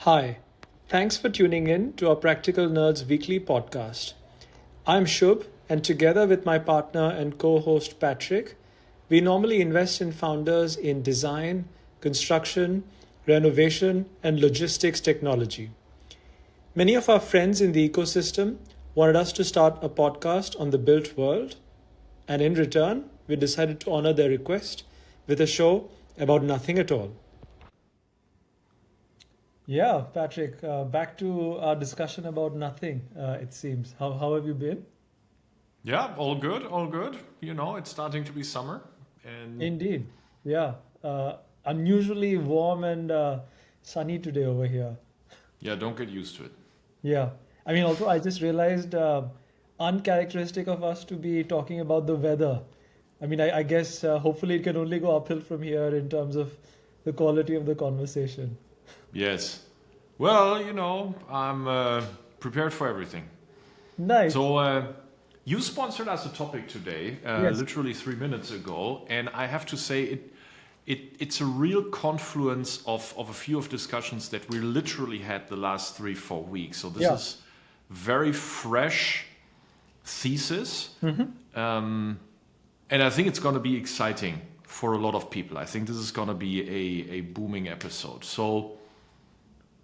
Hi, thanks for tuning in to our Practical Nerds weekly podcast. I'm Shub, and together with my partner and co host Patrick, we normally invest in founders in design, construction, renovation, and logistics technology. Many of our friends in the ecosystem wanted us to start a podcast on the built world, and in return, we decided to honor their request with a show about nothing at all. Yeah, Patrick, back to our discussion about nothing, it seems. How have you been? Yeah, all good, all good. It's starting to be summer, and Indeed. Yeah. Unusually warm and sunny today over here. yeah, don't get used to it. Yeah. I mean, also, I just realized uncharacteristic of us to be talking about the weather. I mean, I guess hopefully it can only go uphill from here in terms of the quality of the conversation. Yes. Well, I'm prepared for everything. Nice. So, you sponsored us a topic today, Yes. literally 3 minutes ago, and I have to say it's a real confluence of a few of discussions that we literally had the last 3-4 weeks. So this Yeah. is very fresh thesis. And I think it's going to be exciting for a lot of people. I think this is going to be a booming episode. So,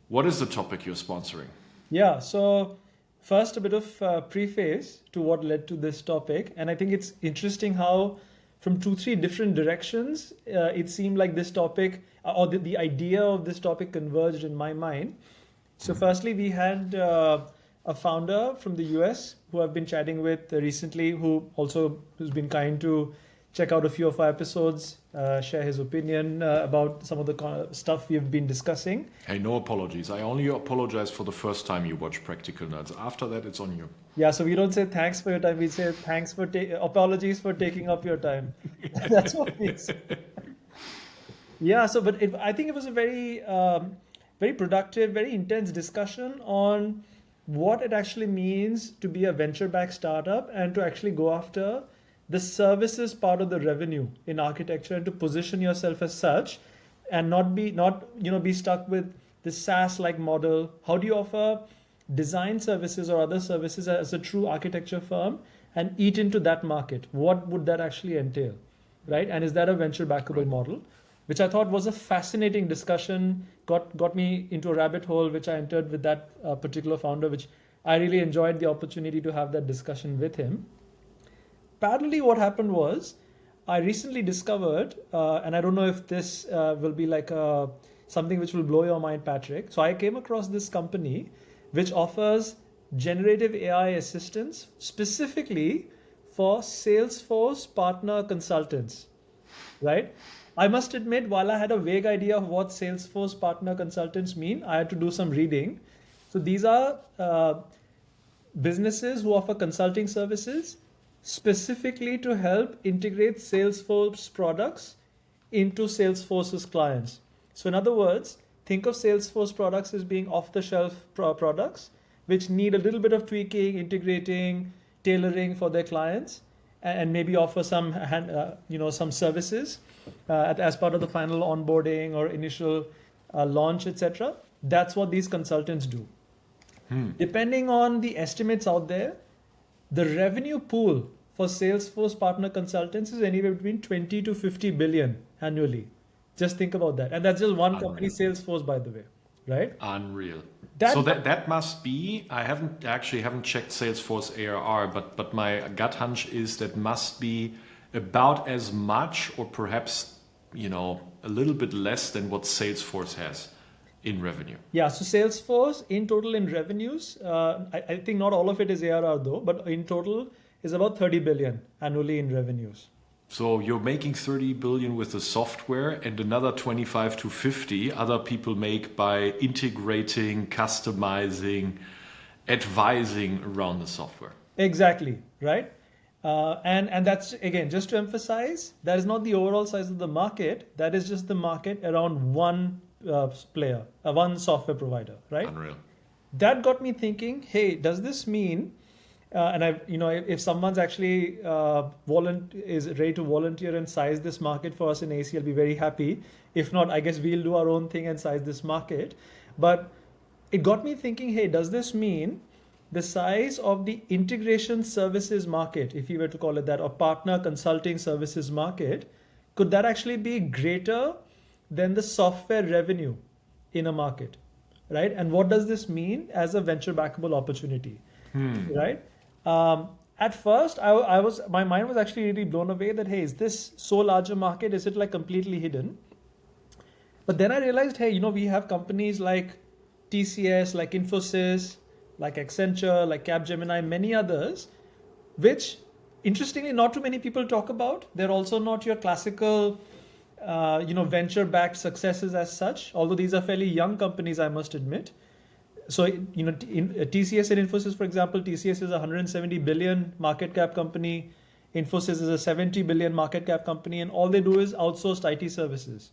what is the topic you're sponsoring? Yeah, so first, a bit of preface to what led to this topic. And I think it's interesting how, from two, three different directions, it seemed like this topic or the idea of this topic converged in my mind. So, firstly, we had a founder from the US who I've been chatting with recently, who's been kind to check out a few of our episodes, share his opinion about some of the stuff we've been discussing. Hey, no apologies. I only apologize for the first time you watch Practical Nerds. After that, it's on you. Yeah, so we don't say thanks for your time. We say thanks for apologies for taking up your time. That's what we say. Yeah, so I think it was a very productive, very intense discussion on what it actually means to be a venture-backed startup and to actually go after the services part of the revenue in architecture and to position yourself as such and not be stuck with the SaaS like model. How do you offer design services or other services as a true architecture firm and eat into that market? What would that actually entail, right? And is that a venture backable model? Which I thought was a fascinating discussion, got me into a rabbit hole, which I entered with that particular founder, which I really enjoyed the opportunity to have that discussion with him. Parallelly, what happened was I recently discovered, and I don't know if this will be like something which will blow your mind, Patrick. So I came across this company which offers generative AI assistance specifically for Salesforce partner consultants, right? I must admit, while I had a vague idea of what Salesforce partner consultants mean, I had to do some reading. So these are businesses who offer consulting services specifically to help integrate Salesforce products into Salesforce's clients. So in other words, think of Salesforce products as being off-the-shelf products, which need a little bit of tweaking, integrating, tailoring for their clients, and maybe offer some some services as part of the final onboarding or initial launch, etc. That's what these consultants do. Depending on the estimates out there, the revenue pool for Salesforce partner consultants is anywhere between 20 to 50 billion annually. Just think about that. And that's just one company, Unreal. Salesforce, by the way, right? Unreal. That So that must be. I haven't checked Salesforce ARR, but my gut hunch is that must be about as much, or perhaps a little bit less than what Salesforce has in revenue. Yeah, so Salesforce in total in revenues, I think not all of it is ARR though, but in total is about 30 billion annually in revenues. So you're making 30 billion with the software, and another 25 to 50 other people make by integrating, customizing, advising around the software. Exactly, right? And that's, again, just to emphasize, that is not the overall size of the market. That is just the market around one player, one software provider, right? Unreal. That got me thinking, hey, does this mean, if someone's actually is ready to volunteer and size this market for us in AC, I'll be very happy. If not, I guess we'll do our own thing and size this market. But it got me thinking, hey, does this mean the size of the integration services market, if you were to call it that, or partner consulting services market, could that actually be greater than the software revenue in a market, right? And what does this mean as a venture backable opportunity, right? At first, my mind was actually really blown away that, hey, is this so large a market? Is it like completely hidden? But then I realized, hey, we have companies like TCS, like Infosys, like Accenture, like Capgemini, many others, which interestingly not too many people talk about. They're also not your classical, venture-backed successes as such, although these are fairly young companies, I must admit. So, TCS and Infosys, for example, TCS is a 170 billion market cap company. Infosys is a 70 billion market cap company, and all they do is outsourced IT services.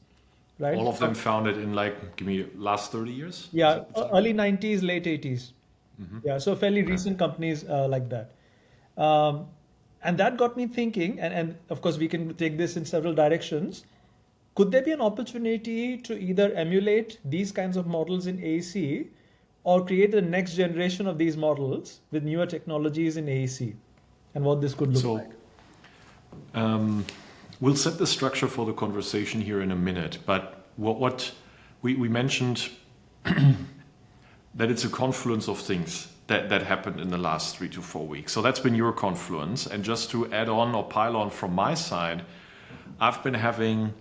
Right? All of them founded in give me last 30 years? Yeah, early 90s, late 80s. Yeah, so fairly recent companies like that. And that got me thinking, and of course, we can take this in several directions. Could there be an opportunity to either emulate these kinds of models in AEC or create the next generation of these models with newer technologies in AEC, and what this could look like? We'll set the structure for the conversation here in a minute, but what we mentioned that it's a confluence of things that happened in the last 3 to 4 weeks. So that's been your confluence. And just to add on or pile on from my side, I've been having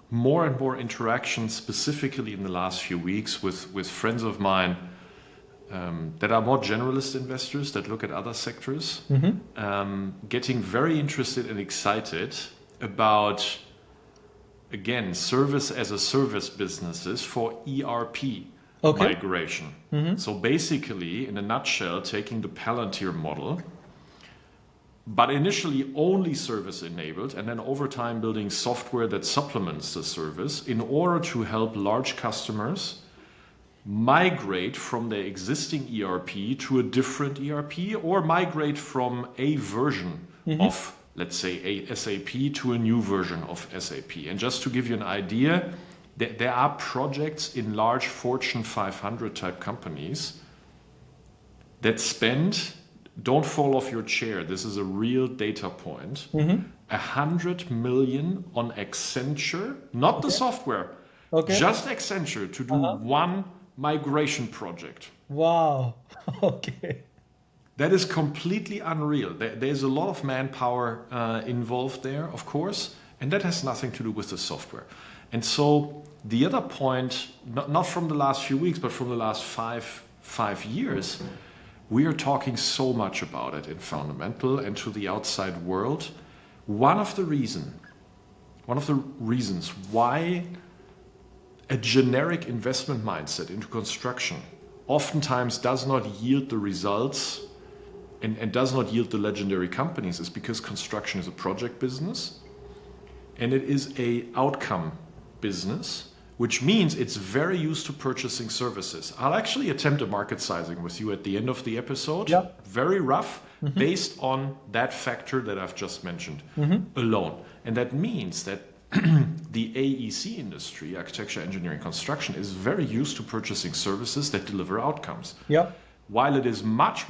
more and more interactions specifically in the last few weeks with friends of mine that are more generalist investors that look at other sectors, getting very interested and excited about, again, service as a service businesses for ERP migration. So basically, in a nutshell, taking the Palantir model, but initially only service enabled, and then over time building software that supplements the service in order to help large customers migrate from their existing ERP to a different ERP, or migrate from a version of, let's say, a SAP to a new version of SAP. And just to give you an idea, there are projects in large Fortune 500 type companies that spend, don't fall off your chair, this is a real data point, 100 million on Accenture, not the software, just Accenture, to do one migration project. Wow. Okay. That is completely unreal. There's a lot of manpower involved there, of course, and that has nothing to do with the software. And so the other point, not from the last few weeks, but from the last five years, we are talking so much about it in Fundamental and to the outside world. One of the reasons why a generic investment mindset into construction oftentimes does not yield the results and does not yield the legendary companies is because construction is a project business and it is a outcome business, which means it's very used to purchasing services. I'll actually attempt a market sizing with you at the end of the episode. Yep. Very rough, based on that factor that I've just mentioned alone. And that means that the AEC industry, architecture, engineering, construction, is very used to purchasing services that deliver outcomes. Yeah. While it is much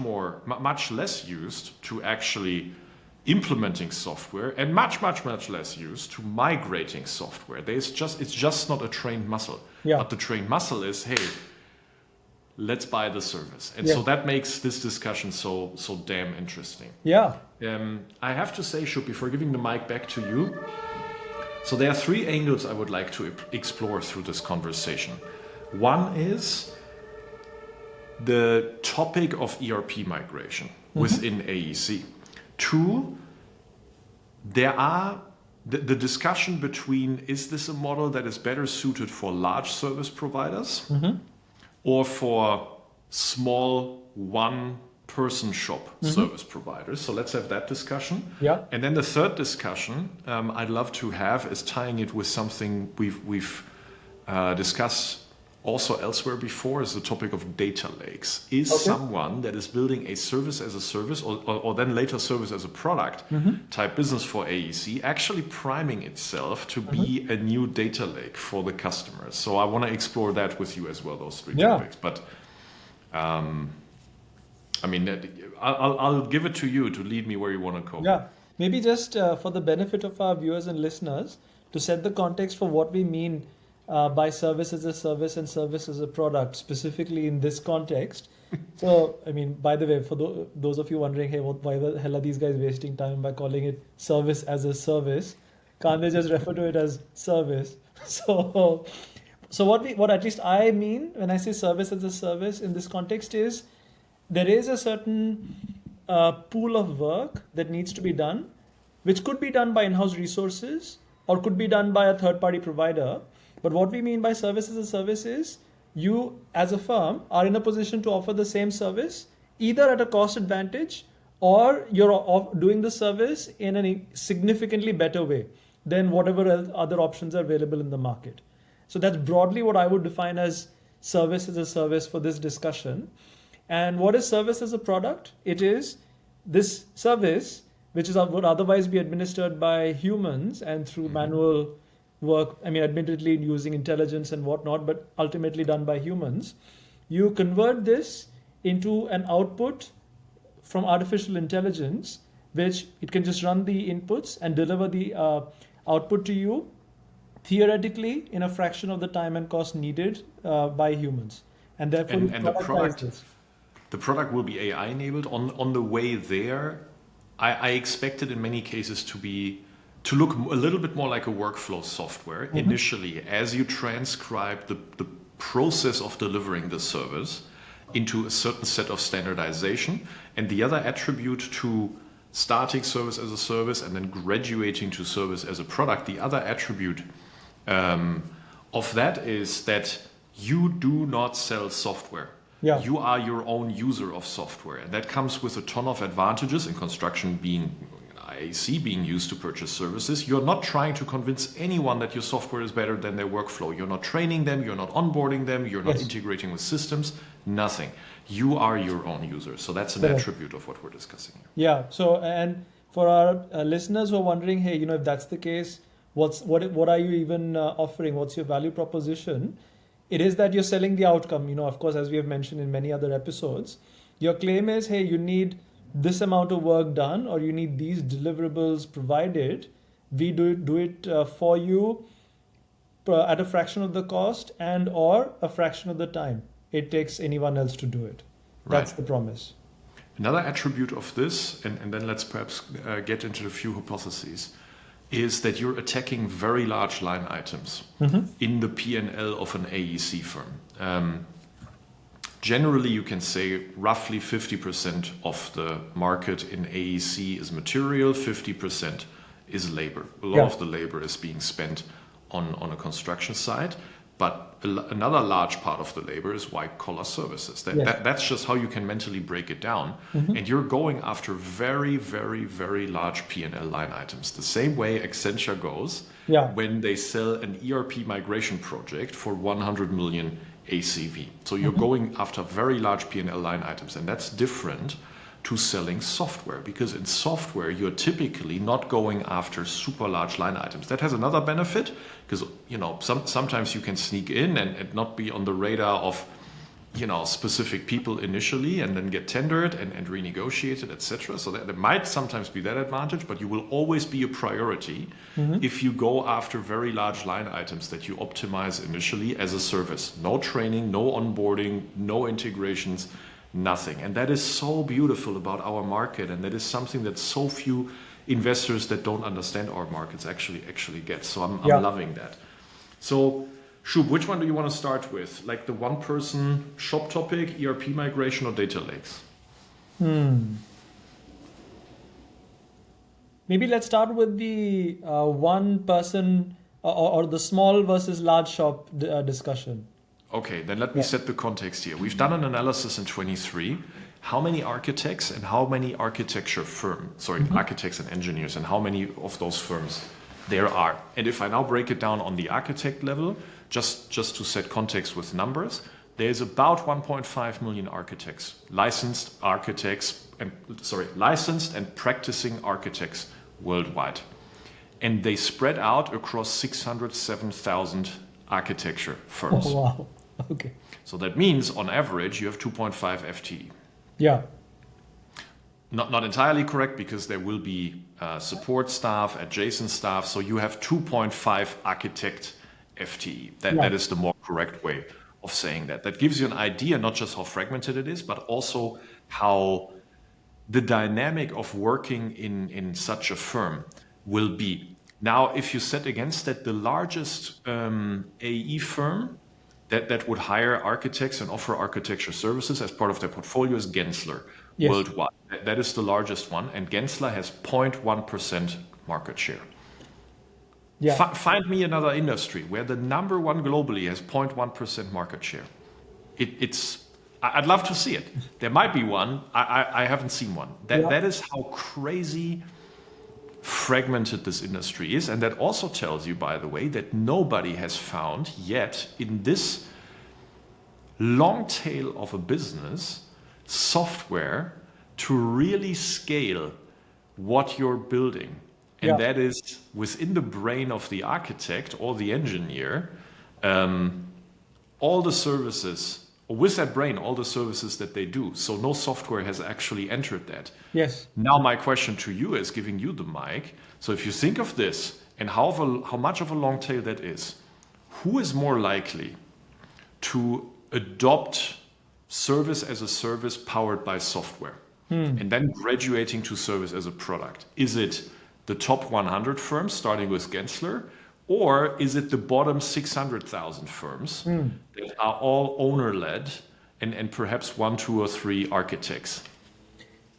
less used to actually implementing software and much less used to migrating software. It's just not a trained muscle. Yeah. But the trained muscle is, hey, let's buy the service. And so that makes this discussion so damn interesting. Yeah. I have to say, Shub, before giving the mic back to you, so there are 3 angles I would like to explore through this conversation. One is the topic of ERP migration within AEC. 2, there are the discussion between, is this a model that is better suited for large service providers or for small one-person shop service providers? So let's have that discussion. Yeah. And then the third discussion I'd love to have is tying it with something we've discussed also elsewhere before is the topic of data lakes. Is someone that is building a service as a service or then later service as a product type business for AEC actually priming itself to be a new data lake for the customers? So I want to explore that with you as well, those three topics. But I mean, I'll give it to you to lead me where you want to go. Yeah, maybe just for the benefit of our viewers and listeners, to set the context for what we mean by service as a service and service as a product, specifically in this context. So, I mean, by the way, for those of you wondering, hey, why the hell are these guys wasting time by calling it service as a service? Can't they just refer to it as service? So what at least I mean when I say service as a service in this context is there is a certain pool of work that needs to be done, which could be done by in-house resources or could be done by a third-party provider. But what we mean by service as a service is you as a firm are in a position to offer the same service either at a cost advantage or you're doing the service in a significantly better way than whatever other options are available in the market. So that's broadly what I would define as service as a service for this discussion. And what is service as a product? It is this service, which would otherwise be administered by humans and through manual work, I mean, admittedly using intelligence and whatnot, but ultimately done by humans. You convert this into an output from artificial intelligence, which it can just run the inputs and deliver the output to you, theoretically, in a fraction of the time and cost needed by humans. And therefore, the product will be AI enabled. On the way there, I expect it in many cases to look a little bit more like a workflow software initially, as you transcribe the process of delivering the service into a certain set of standardization. And the other attribute to starting service as a service and then graduating to service as a product, the other attribute of that is that you do not sell software. Yeah. You are your own user of software. And that comes with a ton of advantages in construction being AEC being used to purchase services. You're not trying to convince anyone that your software is better than their workflow. You're not training them. You're not onboarding them. You're not integrating with systems. Nothing. You are your own user. So that's an attribute of what we're discussing here. Yeah. So, and for our listeners who are wondering, hey, if that's the case, what are you even offering? What's your value proposition? It is that you're selling the outcome. Of course, as we have mentioned in many other episodes, your claim is, hey, you need this amount of work done or you need these deliverables provided. We do it for you at a fraction of the cost and or a fraction of the time it takes anyone else to do it. That's the promise. Another attribute of this, and then let's perhaps get into a few hypotheses, is that you're attacking very large line items in the P&L of an AEC firm. Generally, you can say roughly 50% of the market in AEC is material, 50% is labor. A lot of the labor is being spent on a construction site, but another large part of the labor is white-collar services. That's just how you can mentally break it down. And you're going after very, very, very large P&L line items. The same way Accenture goes when they sell an ERP migration project for 100 million ACV. So you're going after very large P&L line items, and that's different to selling software, because in software you're typically not going after super large line items. That has another benefit, because sometimes you can sneak in and not be on the radar of specific people initially and then get tendered and renegotiated, etc. So there might sometimes be that advantage, but you will always be a priority if you go after very large line items that you optimize initially as a service. No training, no onboarding, no integrations, nothing. And that is so beautiful about our market, and that is something that so few investors that don't understand our markets actually get. So I'm loving that. So Shub, which one do you want to start with? Like the one-person shop topic, ERP migration, or data lakes? Maybe let's start with the one-person or the small versus large shop discussion. Okay, then let me set the context here. We've done an analysis in 23. How many architects and how many architects and engineers, and how many of those firms there are. And if I now break it down on the architect level, just to set context with numbers, there's about 1.5 million architects, licensed and practicing architects worldwide. And they spread out across 607,000 architecture firms. Oh, wow. Okay. So that means on average you have 2.5 FTE. Yeah. Not entirely correct, because there will be support staff, adjacent staff. So you have 2.5 architect FTE. That is the more correct way of saying that. That gives you an idea, not just how fragmented it is, but also how the dynamic of working in such a firm will be. Now, if you set against that the largest AE firm that would hire architects and offer architecture services as part of their portfolio is Gensler. Yes. Worldwide. That is the largest one, and Gensler has 0.1% market share. Yeah. Find me another industry where the number one globally has 0.1% market share. I'd love to see it. There might be one. I haven't seen one. That is how crazy fragmented this industry is, and that also tells you, by the way, that nobody has found yet in this long tail of a business software to really scale what you're building. And that is within the brain of the architect or the engineer, all the services, or with that brain, all the services that they do. So no software has actually entered that. Yes. Now my question to you is, giving you the mic. So if you think of this and how much of a long tail that is, who is more likely to adopt service as a service powered by software and then graduating to service as a product? Is it the top 100 firms starting with Gensler, or is it the bottom 600,000 firms that are all owner-led and perhaps 1, 2, or 3 architects?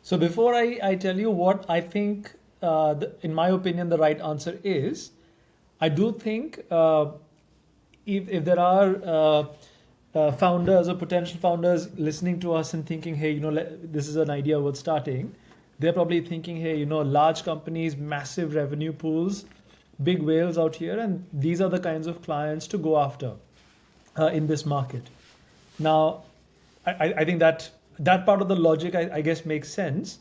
So before I tell you what I think, in my opinion, the right answer is, I do think if there are founders or potential founders listening to us and thinking, hey, this is an idea worth starting, they're probably thinking, hey, large companies, massive revenue pools, big whales out here, and these are the kinds of clients to go after in this market. Now, I think that part of the logic, I guess, makes sense.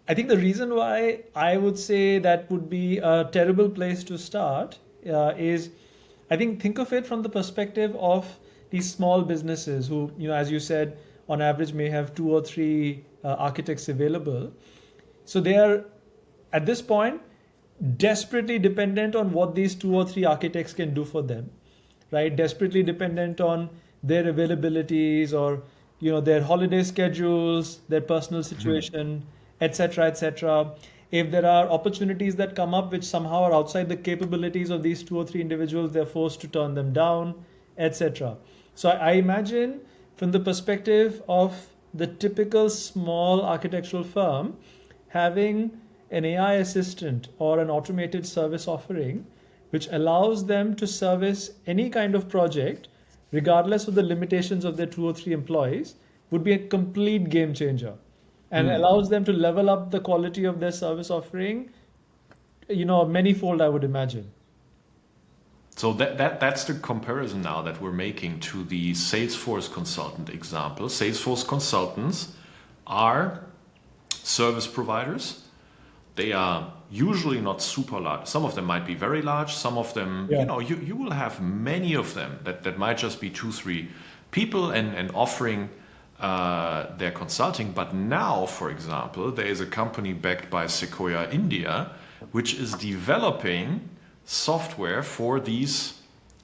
I think the reason why I would say that would be a terrible place to start is, I think of it from the perspective of these small businesses who, as you said, on average may have 2 or 3 architects available. So they are, at this point, desperately dependent on what these 2 or 3 architects can do for them, right? Desperately dependent on their availabilities or, their holiday schedules, their personal situation, etc., etc. If there are opportunities that come up which somehow are outside the capabilities of these 2 or 3 individuals, they're forced to turn them down, etc. So I imagine from the perspective of the typical small architectural firm, having an AI assistant or an automated service offering which allows them to service any kind of project regardless of the limitations of their 2 or 3 employees would be a complete game changer, and allows them to level up the quality of their service offering, manyfold, I would imagine. So that's the comparison now that we're making to the Salesforce consultant example. Salesforce consultants are service providers. They are usually not super large. Some of them might be very large. Some of them, you will have many of them that might just be 2, 3 people and offering their consulting. But now, for example, there is a company backed by Sequoia India, which is developing software for these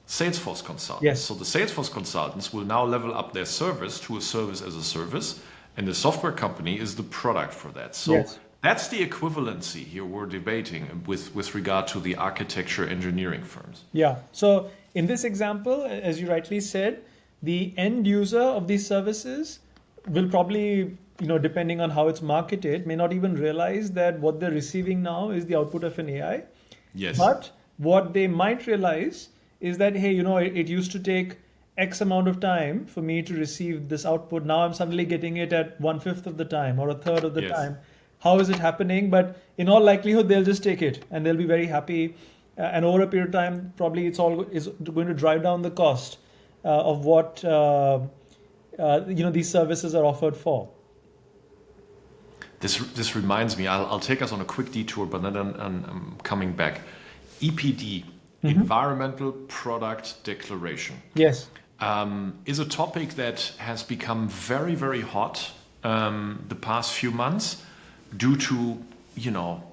Salesforce consultants. Yes. So the Salesforce consultants will now level up their service to a service as a service, and the software company is the product for that. So that's the equivalency here we're debating with regard to the architecture engineering firms. Yeah. So in this example, as you rightly said, the end user of these services will probably, depending on how it's marketed, may not even realize that what they're receiving now is the output of an AI. Yes. But what they might realize is that, hey, it used to take X amount of time for me to receive this output. Now I'm suddenly getting it at 1/5 of the time or 1/3 of the time. How is it happening? But in all likelihood, they'll just take it and they'll be very happy and over a period of time, probably it's all is going to drive down the cost of what these services are offered for. This reminds me. I'll take us on a quick detour, but then I'm coming back. EPD, Environmental Product Declaration. Yes. Is a topic that has become very, very hot the past few months due to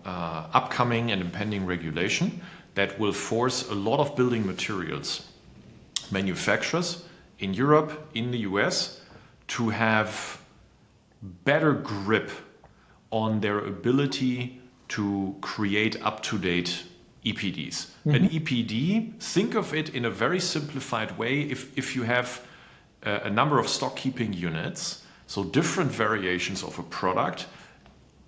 upcoming and impending regulation that will force a lot of building materials manufacturers in Europe, in the US, to have better grip on their ability to create up-to-date EPDs. An EPD, think of it in a very simplified way. If you have a number of stock keeping units, so different variations of a product,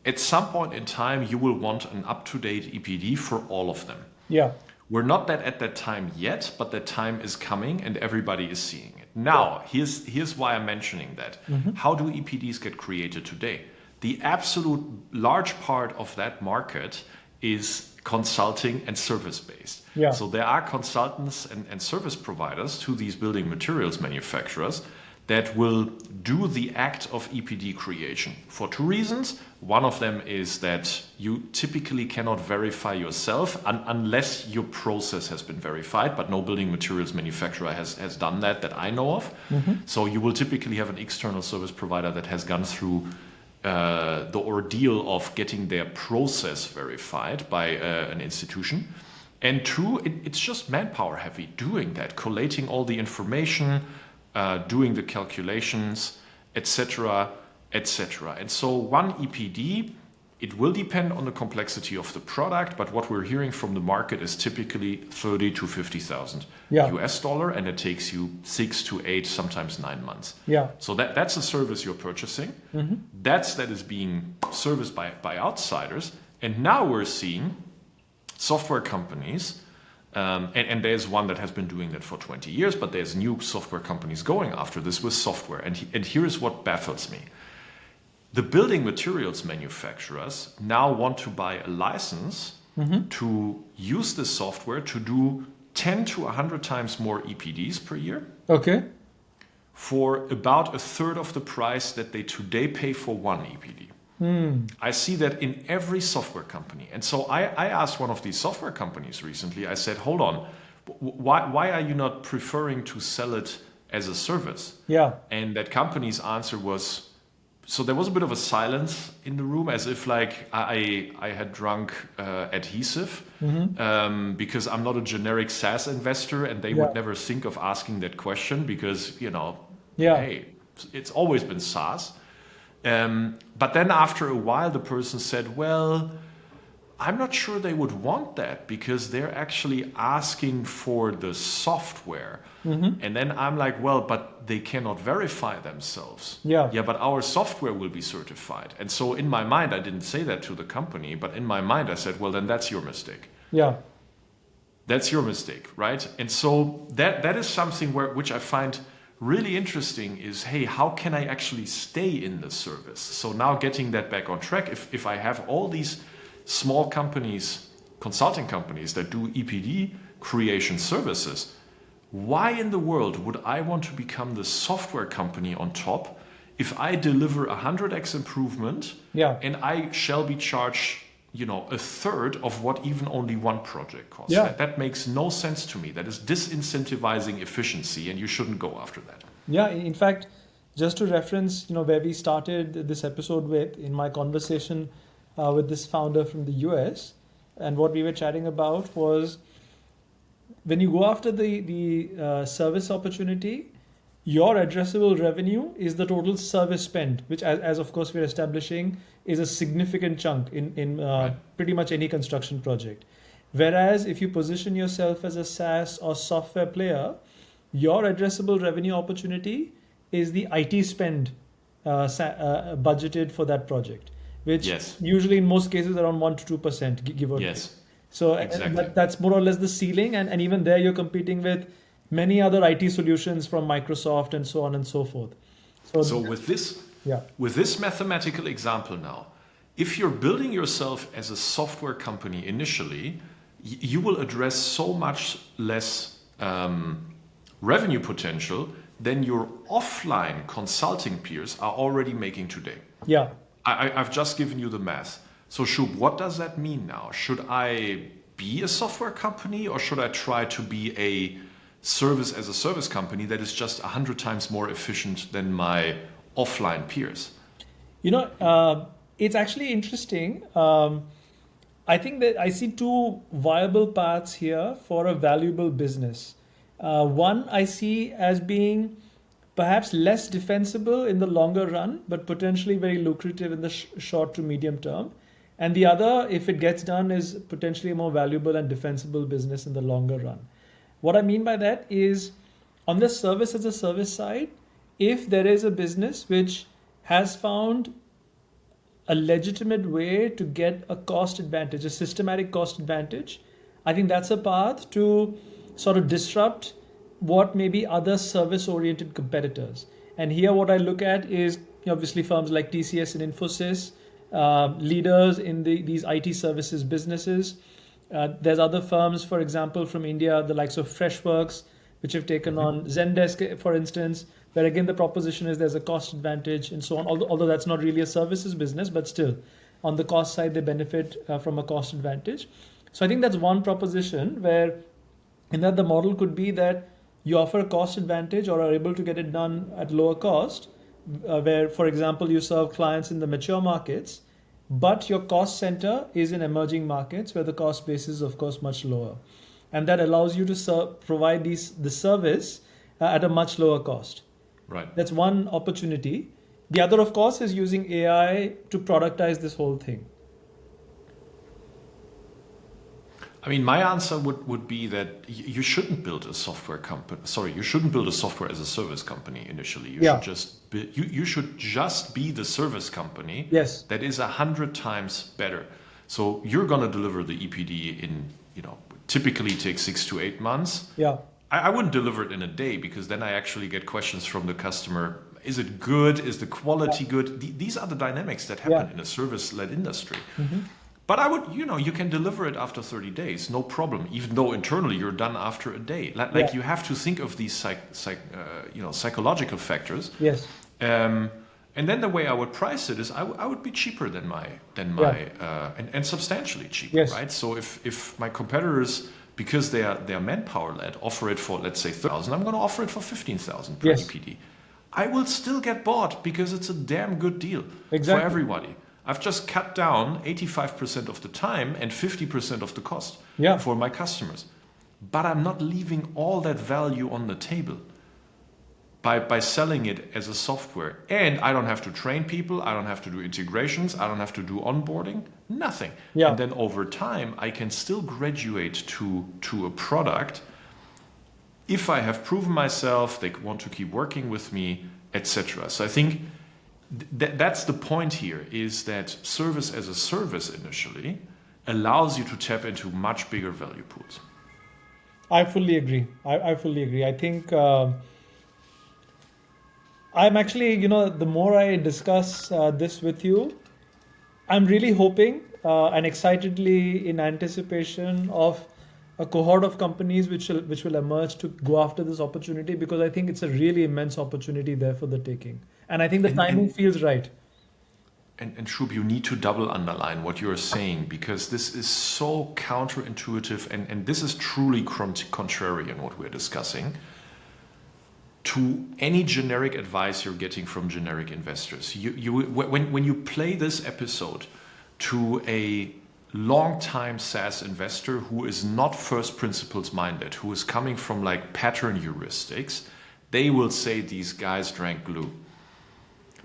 at some point in time, you will want an up-to-date EPD for all of them. Yeah. We're not at that time yet, but that time is coming and everybody is seeing it. Now, here's why I'm mentioning that. How do EPDs get created today? The absolute large part of that market is consulting and service-based. Yeah. So there are consultants and service providers to these building materials manufacturers that will do the act of EPD creation for two reasons. One of them is that you typically cannot verify yourself unless your process has been verified, but no building materials manufacturer has done that I know of. So you will typically have an external service provider that has gone through the ordeal of getting their process verified by an institution. And two, it's just manpower heavy doing that, collating all the information, doing the calculations, etc., etc. And so one EPD, it will depend on the complexity of the product, but what we're hearing from the market is typically 30 to 50,000 US dollar, and it takes you 6 to 8, sometimes 9 months. Yeah. So that's a service you're purchasing. That is being serviced by outsiders, and now we're seeing software companies. And there's one that has been doing that for 20 years, but there's new software companies going after this with software. And here's what baffles me. The building materials manufacturers now want to buy a license to use this software to do 10 to 100 times more EPDs per year. Okay. For about a third of the price that they today pay for one EPD. I see that in every software company. And so I asked one of these software companies recently, I said, hold on, why are you not preferring to sell it as a service? Yeah. And that company's answer was, so there was a bit of a silence in the room, as if like I had drunk adhesive, because I'm not a generic SaaS investor, and they would never think of asking that question because, hey, it's always been SaaS. But then after a while, the person said, well, I'm not sure they would want that because they're actually asking for the software. And then I'm like, well, but they cannot verify themselves. Yeah, but our software will be certified. And so in my mind, I didn't say that to the company, but in my mind, I said, well, then that's your mistake. Yeah. That's your mistake, right? And so that is something which I find really interesting is, hey, how can I actually stay in the service? So now getting that back on track, if I have all these small companies, consulting companies that do EPD creation services, why in the world would I want to become the software company on top if I deliver 100x improvement and I shall be charged, a third of what even only one project costs? That makes no sense to me. That is disincentivizing efficiency, and you shouldn't go after that. Yeah, in fact, just to reference, where we started this episode with, in my conversation with this founder from the US, and what we were chatting about was when you go after the service opportunity, your addressable revenue is the total service spend, which as of course we're establishing is a significant chunk in pretty much any construction project. Whereas if you position yourself as a SaaS or software player, your addressable revenue opportunity is the IT spend budgeted for that project, which usually in most cases around 1 to 2%, give or take. So exactly. That's more or less the ceiling. And even there you're competing with many other IT solutions from Microsoft and so on and so forth. So with this mathematical example now, if you're building yourself as a software company initially, you will address so much less revenue potential than your offline consulting peers are already making today. Yeah. I've just given you the math. So Shub, what does that mean now? Should I be a software company, or should I try to be a service as a service company that is just 100 times more efficient than my offline peers? It's actually interesting. I think that I see two viable paths here for a valuable business. One I see as being perhaps less defensible in the longer run, but potentially very lucrative in the short to medium term. And the other, if it gets done, is potentially a more valuable and defensible business in the longer run. What I mean by that is, on the service as a service side, if there is a business which has found a legitimate way to get a cost advantage, a systematic cost advantage, I think that's a path to sort of disrupt what may be other service-oriented competitors. And here what I look at is obviously firms like TCS and Infosys, leaders in these IT services businesses. There's other firms, for example, from India, the likes of Freshworks, which have taken on Zendesk, for instance, where again the proposition is there's a cost advantage and so on, although that's not really a services business, but still on the cost side they benefit from a cost advantage. So I think that's one proposition where in that the model could be that you offer a cost advantage or are able to get it done at lower cost, where, for example, you serve clients in the mature markets, but your cost center is in emerging markets where the cost base is, of course, much lower. And that allows you to provide the service at a much lower cost. Right. That's one opportunity. The other, of course, is using AI to productize this whole thing. I mean, my answer would be that you shouldn't build a software company. Sorry, you shouldn't build a software as a service company initially. You should just be the service company. Yes. That is 100 times better. So you're going to deliver the EPD in, typically takes 6 to 8 months. Yeah. I wouldn't deliver it in a day, because then I actually get questions from the customer. Is it good? Is the quality good? These are the dynamics that happen in a service-led industry. Mm-hmm. But I would, you can deliver it after 30 days, no problem, even though internally you're done after a day. You have to think of these psychological factors. Yes. And then the way I would price it is I would be cheaper than my and substantially cheaper, yes. right? So if my competitors, because they are manpower led, offer it for, let's say, 3,000, I'm going to offer it for 15,000 per EPD. I will still get bought because it's a damn good deal for everybody. I've just cut down 85% of the time and 50% of the cost for my customers. But I'm not leaving all that value on the table by selling it as a software. And I don't have to train people. I don't have to do integrations. I don't have to do onboarding. Nothing. Yeah. And then over time, I can still graduate to a product. If I have proven myself, they want to keep working with me, etc. So I think that's the point here, is that service as a service initially allows you to tap into much bigger value pools. I fully agree. I fully agree. I think I'm actually, the more I discuss this with you, I'm really hoping and excitedly in anticipation of a cohort of companies which will emerge to go after this opportunity, because I think it's a really immense opportunity there for the taking. And I think the timing feels right. And Shub, you need to double underline what you're saying, because this is so counterintuitive, and this is truly contrarian what we're discussing to any generic advice you're getting from generic investors. When you play this episode to a long-time SaaS investor who is not first principles minded, who is coming from like pattern heuristics, they will say these guys drank glue.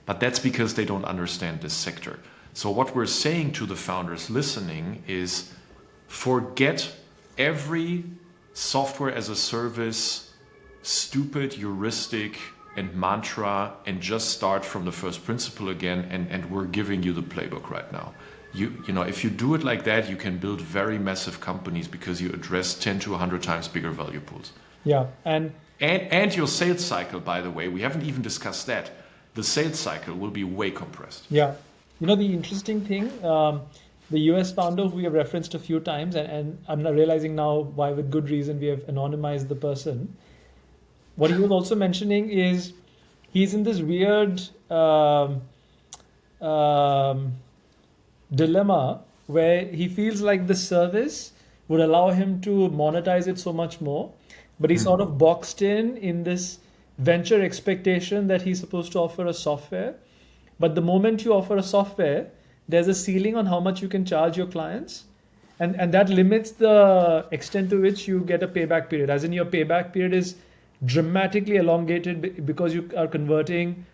But that's because they don't understand this sector. So what we're saying to the founders listening is, forget every software as a service, stupid heuristic and mantra, and just start from the first principle again. And we're giving you the playbook right now. If you do it like that, you can build very massive companies because you address 10 to 100 times bigger value pools. Yeah. And your sales cycle, by the way, we haven't even discussed that. The sales cycle will be way compressed. Yeah. The interesting thing, the US founder who we have referenced a few times, and I'm not realizing now why, with good reason, we have anonymized the person. What he was also mentioning is he's in this weird um, dilemma where he feels like the service would allow him to monetize it so much more, but he's sort of boxed in this venture expectation that he's supposed to offer a software. But the moment you offer a software, there's a ceiling on how much you can charge your clients. And that limits the extent to which you get a payback period. As in, your payback period is dramatically elongated because you are converting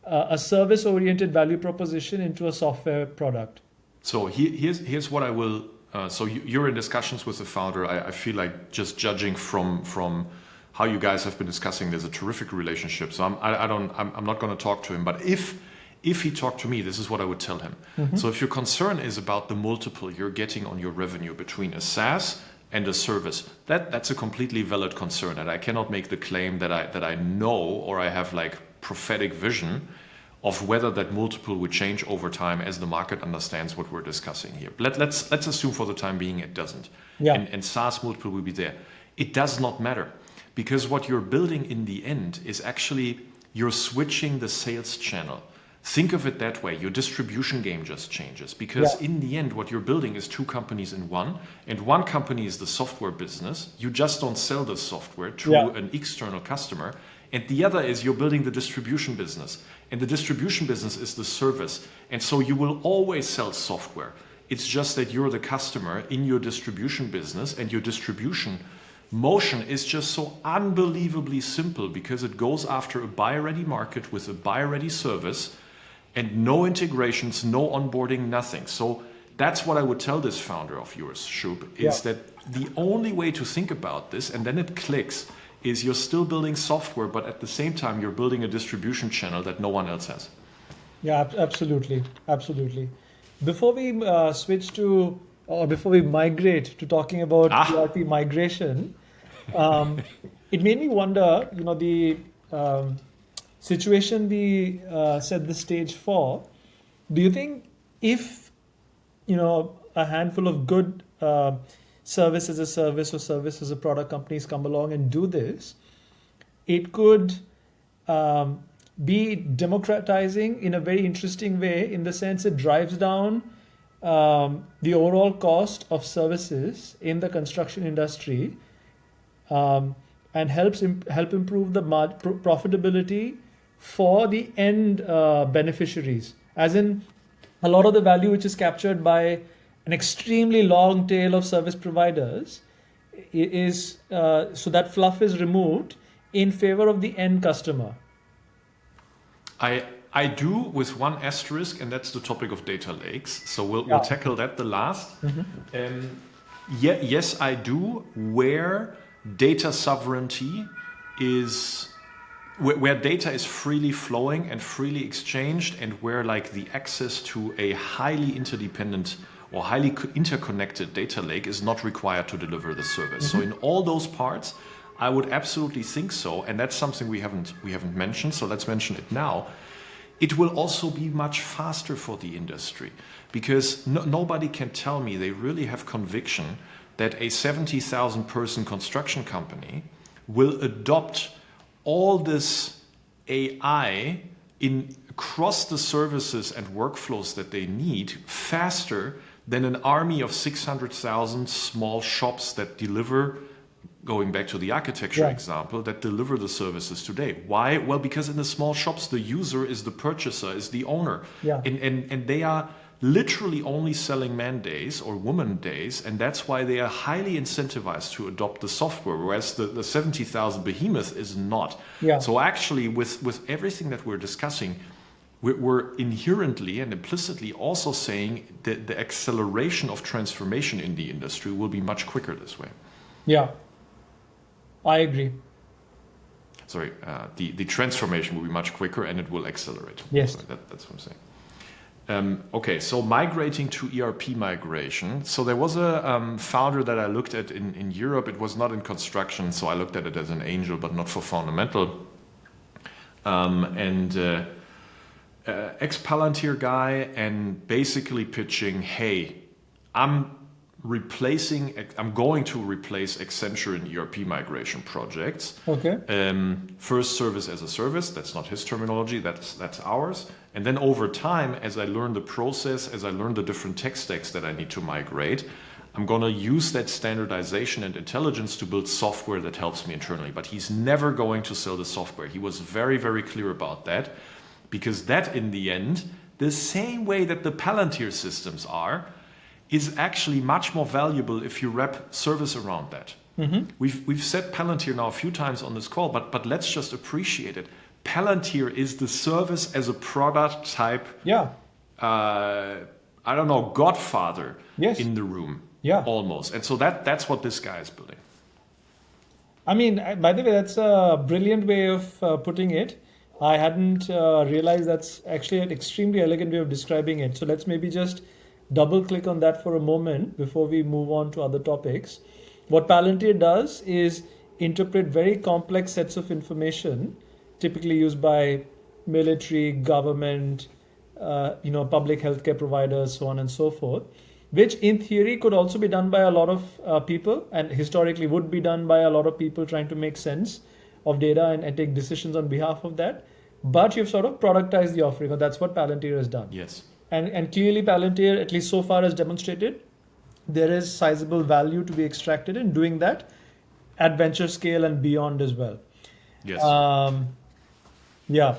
a service-oriented value proposition into a software product. So here's what I will. So you're in discussions with the founder. I feel like just judging from how you guys have been discussing, there's a terrific relationship. So I'm not going to talk to him. But if he talked to me, this is what I would tell him. So if your concern is about the multiple you're getting on your revenue between a SaaS and a service, that's a completely valid concern. And I cannot make the claim that I know or I have like prophetic vision of whether that multiple would change over time as the market understands what we're discussing here. Let's assume for the time being it doesn't. Yeah. And SaaS multiple will be there. It does not matter, because what you're building in the end is actually you're switching the sales channel. Think of it that way. Your distribution game just changes, because in the end, what you're building is two companies in one, and one company is the software business. You just don't sell the software to an external customer. And the other is you're building the distribution business. And the distribution business is the service. And so you will always sell software. It's just that you're the customer in your distribution business, and your distribution motion is just so unbelievably simple because it goes after a buy-ready market with a buy-ready service and no integrations, no onboarding, nothing. So that's what I would tell this founder of yours, Shub, is that the only way to think about this, and then it clicks, is you're still building software, but at the same time, you're building a distribution channel that no one else has. Yeah, absolutely. Absolutely. Before we switch to, or before we migrate to talking about ERP migration, it made me wonder, the situation we set the stage for. Do you think if, a handful of good service as a service or service as a product companies come along and do this, it could be democratizing in a very interesting way, in the sense it drives down the overall cost of services in the construction industry, and help improve the profitability for the end beneficiaries. As in, a lot of the value which is captured by an extremely long tail of service providers is so that fluff is removed in favor of the end customer. I do, with one asterisk, and that's the topic of data lakes. So we'll tackle that the last. Yes, I do, where data sovereignty is, where data is freely flowing and freely exchanged, and where like the access to a highly interdependent or highly interconnected data lake is not required to deliver the service. So in all those parts, I would absolutely think so, and that's something we haven't mentioned. So let's mention it now. It will also be much faster for the industry, because nobody can tell me they really have conviction that a 70,000 person construction company will adopt all this AI across the services and workflows that they need faster than an army of 600,000 small shops that deliver, going back to the architecture example, that deliver the services today. Why? Well, because in the small shops, the user is the purchaser, is the owner. And they are literally only selling man days or woman days, and that's why they are highly incentivized to adopt the software, whereas the 70,000 behemoth is not. So actually, with everything that we're discussing, we're inherently and implicitly also saying that the acceleration of transformation in the industry will be much quicker this way. Yeah, I agree. Sorry, the transformation will be much quicker and it will accelerate. Yes. So that's what I'm saying. Okay, so migrating to ERP migration. So there was a founder that I looked at in Europe. It was not in construction, so I looked at it as an angel, but not for fundamental. Ex-Palantir guy, and basically pitching, hey, I'm going to replace Accenture in ERP migration projects. Okay. First, service as a service. That's not his terminology. That's ours. And then over time, as I learn the process, as I learn the different tech stacks that I need to migrate, I'm going to use that standardization and intelligence to build software that helps me internally. But he's never going to sell the software. He was very, very clear about that, because that, in the end, the same way that the Palantir systems are, is actually much more valuable if you wrap service around that. We've said Palantir now a few times on this call, but let's just appreciate it. Palantir is the service as a product type, godfather in the room, almost. And so that's what this guy is building. I mean, by the way, that's a brilliant way of putting it. I hadn't realized that's actually an extremely elegant way of describing it. So let's maybe just double click on that for a moment before we move on to other topics. What Palantir does is interpret very complex sets of information, typically used by military, government, public healthcare providers, so on and so forth, which in theory could also be done by a lot of people, and historically would be done by a lot of people trying to make sense of data and take decisions on behalf of that. But you've sort of productized the offering, or that's what Palantir has done. Yes. And clearly Palantir, at least so far, has demonstrated there is sizable value to be extracted in doing that at venture scale and beyond as well. Yes. Yeah.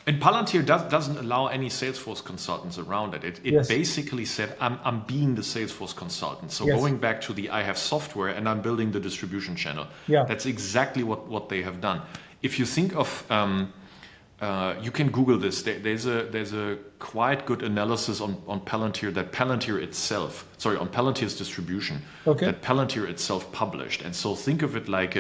And Palantir doesn't allow any Salesforce consultants around it. It basically said, I'm being the Salesforce consultant. So going back to I have software and I'm building the distribution channel. Yeah. That's exactly what they have done. If you think of, you can Google this. There's a quite good analysis on Palantir that on Palantir's distribution that Palantir itself published. And so think of it like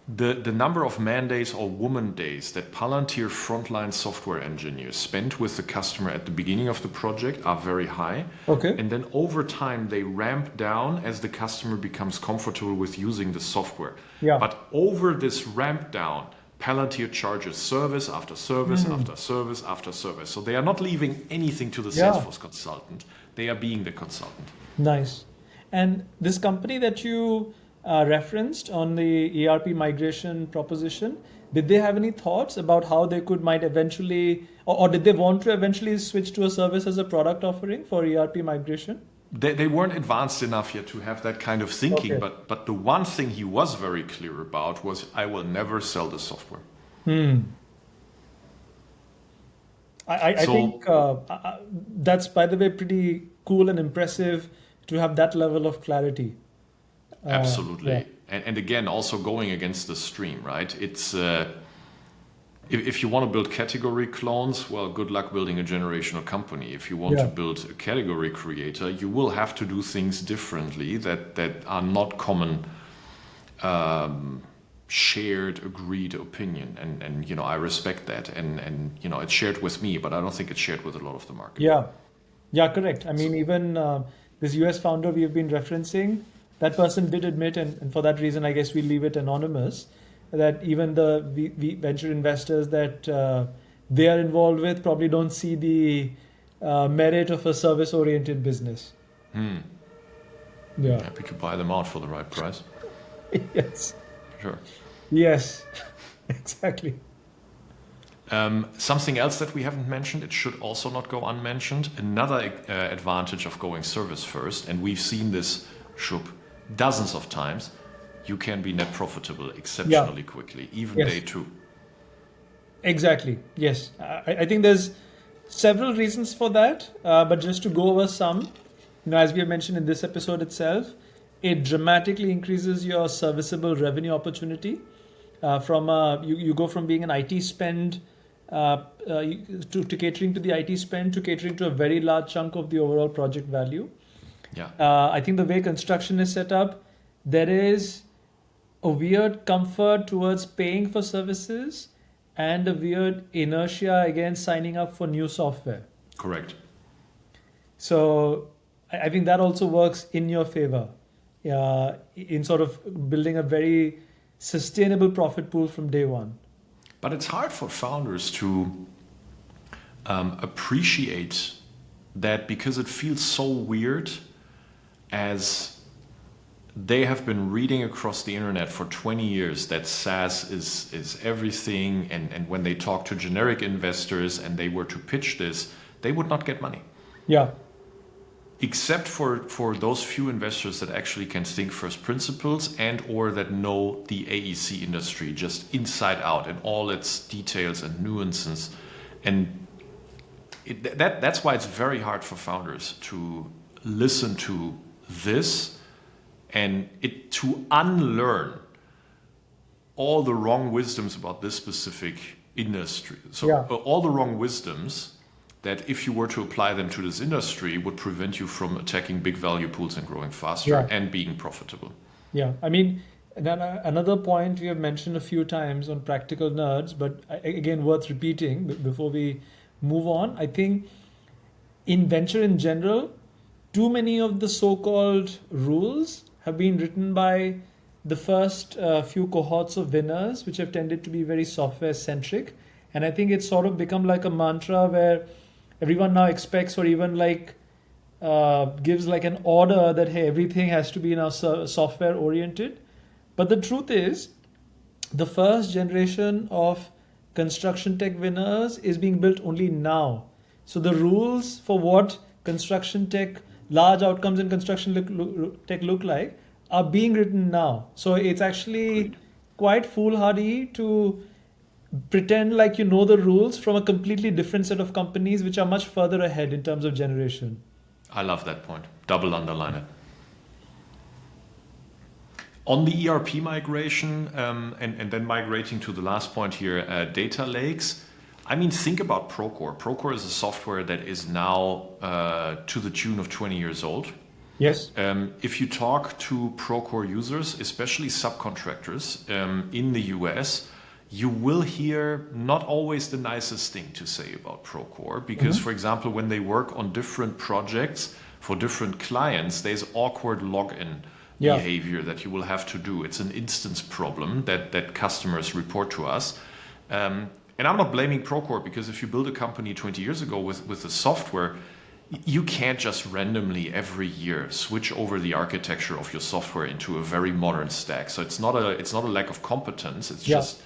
the number of man days or woman days that Palantir frontline software engineers spend with the customer at the beginning of the project are very high. Okay. And then over time, they ramp down as the customer becomes comfortable with using the software. Yeah. But over this ramp down, Palantir charges service after service after service after service. So they are not leaving anything to the Salesforce consultant. They are being the consultant. Nice. And this company that you referenced on the ERP migration proposition, did they have any thoughts about how they might eventually, or did they want to eventually switch to a service as a product offering for ERP migration? They weren't advanced enough yet to have that kind of thinking, but the one thing he was very clear about was, I will never sell the software. I think that's, by the way, pretty cool and impressive to have that level of clarity. Absolutely. And again, also going against the stream, right? It's if you want to build category clones, well, good luck building a generational company. If you want to build a category creator, you will have to do things differently that are not common shared, agreed opinion. And I respect that. And it's shared with me, but I don't think it's shared with a lot of the market. Yeah, correct. I mean, even this US founder we have been referencing, that person did admit, and for that reason, I guess we leave it anonymous, that even the venture investors that they are involved with probably don't see the merit of a service-oriented business. Yeah. Happy to buy them out for the right price. Yes. Sure. Yes, exactly. Something else that we haven't mentioned, it should also not go unmentioned. Another advantage of going service first, and we've seen this, Shub, dozens of times, you can be net profitable exceptionally quickly, even day two. Exactly. Yes. I think there's several reasons for that, but just to go over some, as we have mentioned in this episode itself, it dramatically increases your serviceable revenue opportunity. You go from being an IT spend to catering to the IT spend to catering to a very large chunk of the overall project value. Yeah. I think the way construction is set up, there is a weird comfort towards paying for services and a weird inertia against signing up for new software. Correct. So I think that also works in your favor in sort of building a very sustainable profit pool from day one. But it's hard for founders to appreciate that, because it feels so weird, as they have been reading across the internet for 20 years that SaaS is everything, and when they talk to generic investors and they were to pitch this, they would not get money. Yeah. Except for those few investors that actually can think first principles and or that know the AEC industry just inside out and all its details and nuances. And that's why it's very hard for founders to listen to this and to unlearn all the wrong wisdoms about this specific industry. So all the wrong wisdoms that if you were to apply them to this industry would prevent you from attacking big value pools and growing faster and being profitable. Yeah, I mean, another point we have mentioned a few times on Practical Nerds, but again, worth repeating before we move on. I think in venture in general, too many of the so-called rules have been written by the first few cohorts of winners, which have tended to be very software-centric. And I think it's sort of become like a mantra where everyone now expects, or even like gives like an order that, hey, everything has to be now software oriented. But the truth is, the first generation of construction tech winners is being built only now. So the rules for what construction tech, large outcomes in construction tech look like are being written now. So it's actually quite foolhardy to pretend like you know the rules from a completely different set of companies which are much further ahead in terms of generation. I love that point. Double underline it. On the ERP migration and then migrating to the last point here, data lakes. I mean, think about Procore. Procore is a software that is now to the tune of 20 years old. Yes. If you talk to Procore users, especially subcontractors in the US, you will hear not always the nicest thing to say about Procore because, for example, when they work on different projects for different clients, there's awkward login behavior that you will have to do. It's an instance problem that customers report to us. And I'm not blaming Procore because if you build a company 20 years ago with the software, you can't just randomly every year switch over the architecture of your software into a very modern stack. So it's not a lack of competence. It's just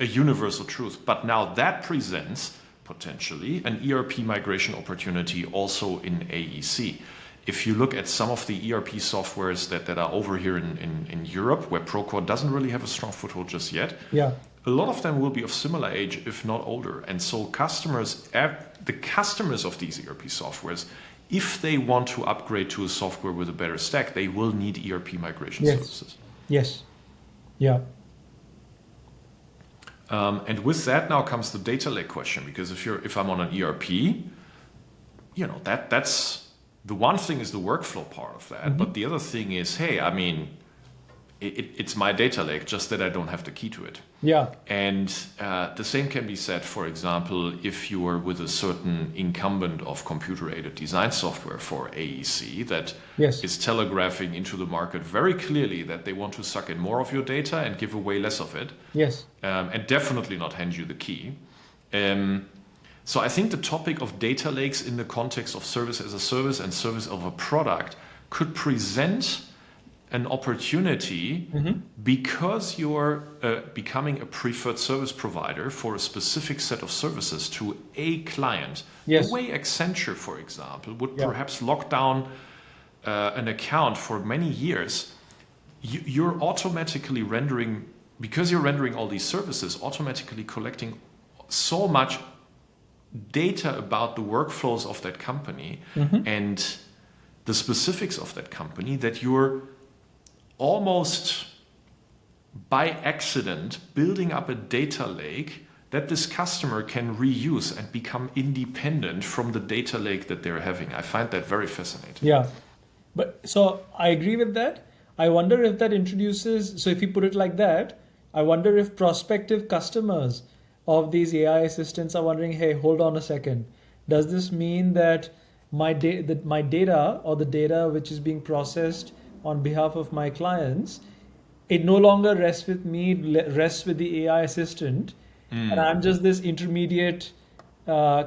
a universal truth. But now that presents potentially an ERP migration opportunity also in AEC. If you look at some of the ERP softwares that are over here in Europe, where Procore doesn't really have a strong foothold just yet, a lot of them will be of similar age, if not older. And so the customers of these ERP softwares, if they want to upgrade to a software with a better stack, they will need ERP migration services. Yes. Yeah. And with that now comes the data lake question, because if I'm on an ERP, that's the one thing is the workflow part of that, but the other thing is, hey, I mean, it's my data lake, just that I don't have the key to it. Yeah. And the same can be said, for example, if you are with a certain incumbent of computer-aided design software for AEC that is telegraphing into the market very clearly that they want to suck in more of your data and give away less of it. Yes. And definitely not hand you the key. So I think the topic of data lakes in the context of service as a service and service of a product could present an opportunity because you're becoming a preferred service provider for a specific set of services to a client. The way Accenture, for example, would perhaps lock down an account for many years, you're automatically rendering, because you're rendering all these services, automatically collecting so much data about the workflows of that company and the specifics of that company that you're almost by accident building up a data lake that this customer can reuse and become independent from the data lake that they're having. I find that very fascinating. Yeah. But so I agree with that. I wonder if that introduces, so if you put it like that, I wonder if prospective customers of these AI assistants are wondering, hey, hold on a second. Does this mean that my data or the data which is being processed on behalf of my clients, it no longer rests with me, rests with the AI assistant, and I'm just this intermediate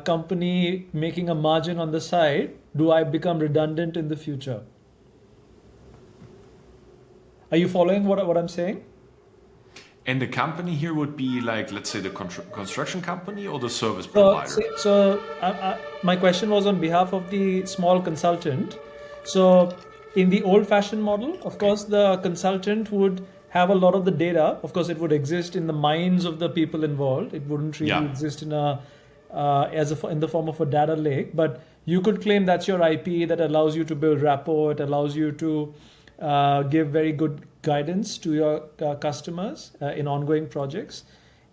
company making a margin on the side, do I become redundant in the future? Are you following what I'm saying? And the company here would be like, let's say, the construction company or the service So, provider. my question was on behalf of the small consultant. So, in the old-fashioned model, of course, the consultant would have a lot of the data. Of course, it would exist in the minds of the people involved. It wouldn't really Yeah. exist in in the form of a data lake. But you could claim that's your IP that allows you to build rapport. It allows you to give very good guidance to your customers in ongoing projects.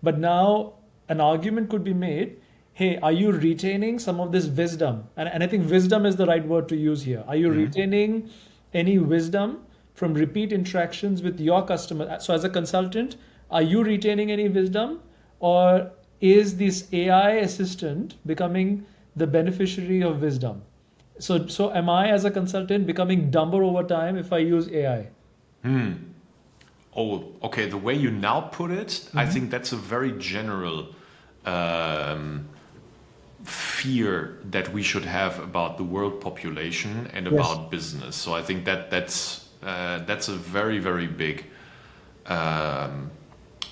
But now an argument could be made, hey, are you retaining some of this wisdom? And I think wisdom is the right word to use here. Are you retaining any wisdom from repeat interactions with your customer? So as a consultant, are you retaining any wisdom, or is this AI assistant becoming the beneficiary of wisdom? So am I as a consultant becoming dumber over time if I use AI? Oh, okay. The way you now put it, I think that's a very general fear that we should have about the world population and Yes. about business. So I think that's a very, very big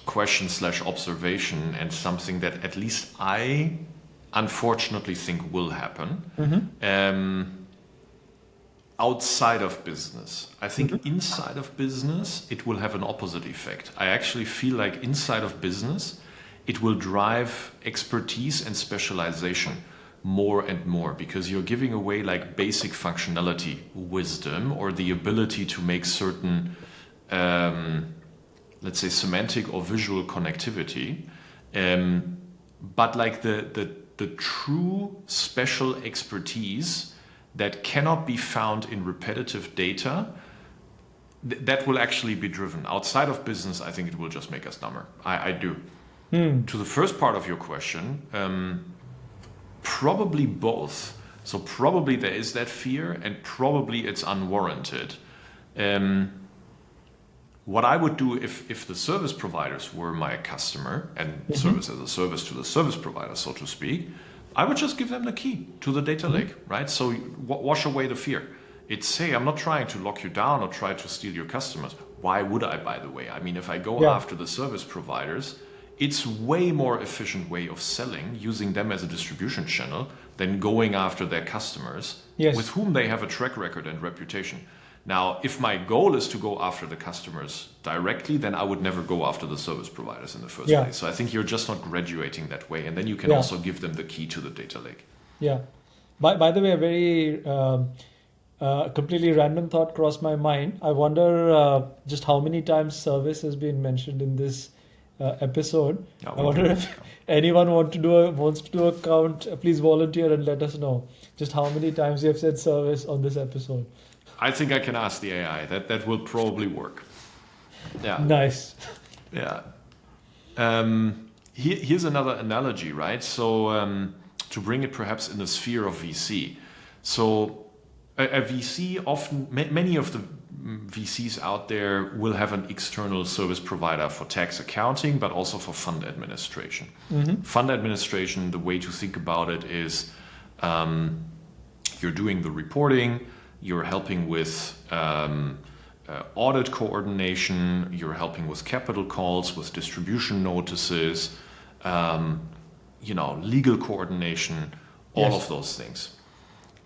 question/observation, and something that at least I unfortunately think will happen. Outside of business. I think inside of business, it will have an opposite effect. I actually feel like inside of business, it will drive expertise and specialization more and more, because you're giving away like basic functionality wisdom, or the ability to make certain, let's say, semantic or visual connectivity. But like the true special expertise that cannot be found in repetitive data, that will actually be driven. Outside of business, I think it will just make us dumber. I do. To the first part of your question, probably both. So probably there is that fear, and probably it's unwarranted. What I would do if the service providers were my customer, and service as a service to the service provider, so to speak, I would just give them the key to the data lake, right? So wash away the fear. It's, hey, I'm not trying to lock you down or try to steal your customers. Why would I, by the way? I mean, if I go after the service providers, it's way more efficient way of selling, using them as a distribution channel, than going after their customers, with whom they have a track record and reputation. Now, if my goal is to go after the customers directly, then I would never go after the service providers in the first place. So I think you're just not graduating that way. And then you can also give them the key to the data lake. Yeah. By the way, a very completely random thought crossed my mind. I wonder just how many times service has been mentioned in this episode. Yeah, I wonder if anyone wants to do a count. Please volunteer and let us know just how many times you have said service on this episode. I think I can ask the AI. That will probably work. Yeah. Nice. Yeah. Here's another analogy, right? So to bring it perhaps in the sphere of VC. So a VC often, many of the VCs out there will have an external service provider for tax accounting, but also for fund administration. Fund administration, the way to think about it is you're doing the reporting, you're helping with audit coordination, you're helping with capital calls, with distribution notices, legal coordination, all of those things.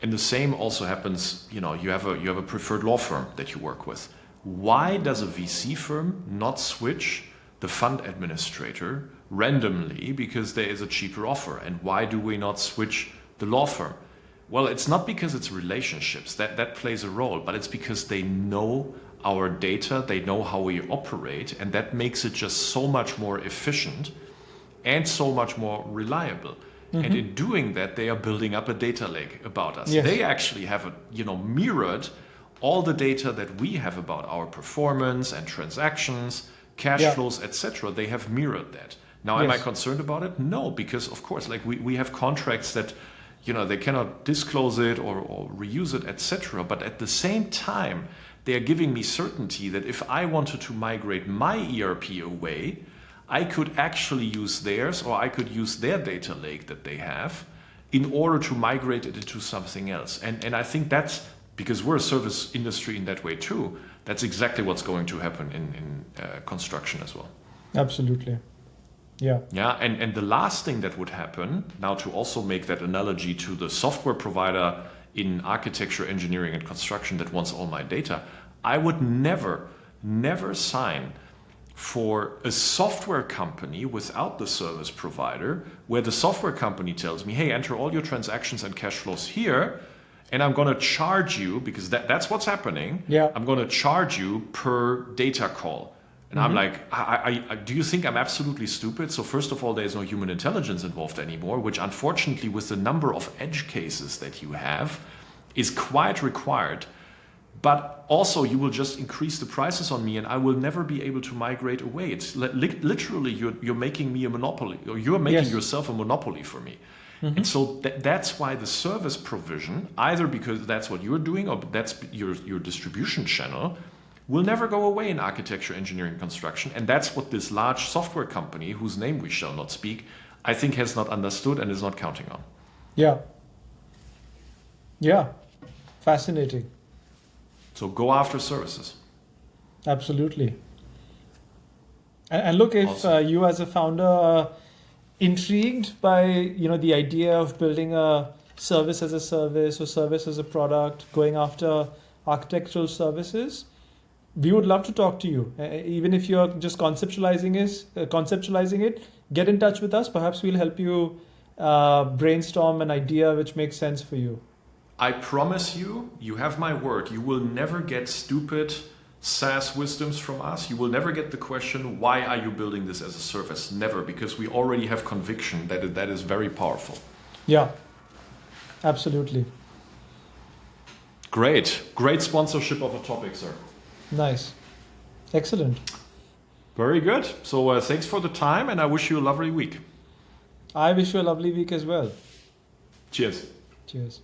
And the same also happens, you have a preferred law firm that you work with. Why does a VC firm not switch the fund administrator randomly because there is a cheaper offer? And why do we not switch the law firm? Well, it's not because it's relationships, that plays a role, but it's because they know our data, they know how we operate, and that makes it just so much more efficient and so much more reliable. And in doing that, they are building up a data lake about us. They actually have mirrored all the data that we have about our performance and transactions, cash flows, etc. They have mirrored that. Now, am I concerned about it? No, because of course, like we have contracts that they cannot disclose it or reuse it, etc. But at the same time, they are giving me certainty that if I wanted to migrate my ERP away, I could actually use theirs, or I could use their data lake that they have in order to migrate it into something else. And I think that's because we're a service industry in that way too. That's exactly what's going to happen in construction as well. Absolutely. Yeah. Yeah, and the last thing that would happen, now to also make that analogy to the software provider in architecture, engineering, and construction that wants all my data, I would never sign for a software company without the service provider, where the software company tells me, hey, enter all your transactions and cash flows here, and I'm going to charge you, because that's what's happening. Yeah. I'm going to charge you per data call. And I'm like, do you think I'm absolutely stupid? So first of all, there's no human intelligence involved anymore, which unfortunately with the number of edge cases that you have is quite required. But also you will just increase the prices on me and I will never be able to migrate away. It's literally you're making me a monopoly, or you're making yourself a monopoly for me. And so that's why the service provision, either because that's what you're doing or that's your distribution channel, will never go away in architecture, engineering, construction. And that's what this large software company, whose name we shall not speak, I think has not understood and is not counting on. Yeah. Yeah. Fascinating. So go after services. Absolutely. And look, if Awesome. You as a founder are intrigued by the idea of building a service as a service or service as a product, going after architectural services, we would love to talk to you. Even if you're just conceptualizing it, get in touch with us. Perhaps we'll help you brainstorm an idea which makes sense for you. I promise you, you have my word, you will never get stupid SaaS wisdoms from us. You will never get the question, why are you building this as a service? Never, because we already have conviction that is very powerful. Yeah, absolutely. Great sponsorship of a topic, sir. Nice. Excellent. Very good. So thanks for the time and I wish you a lovely week. I wish you a lovely week as well. Cheers. Cheers.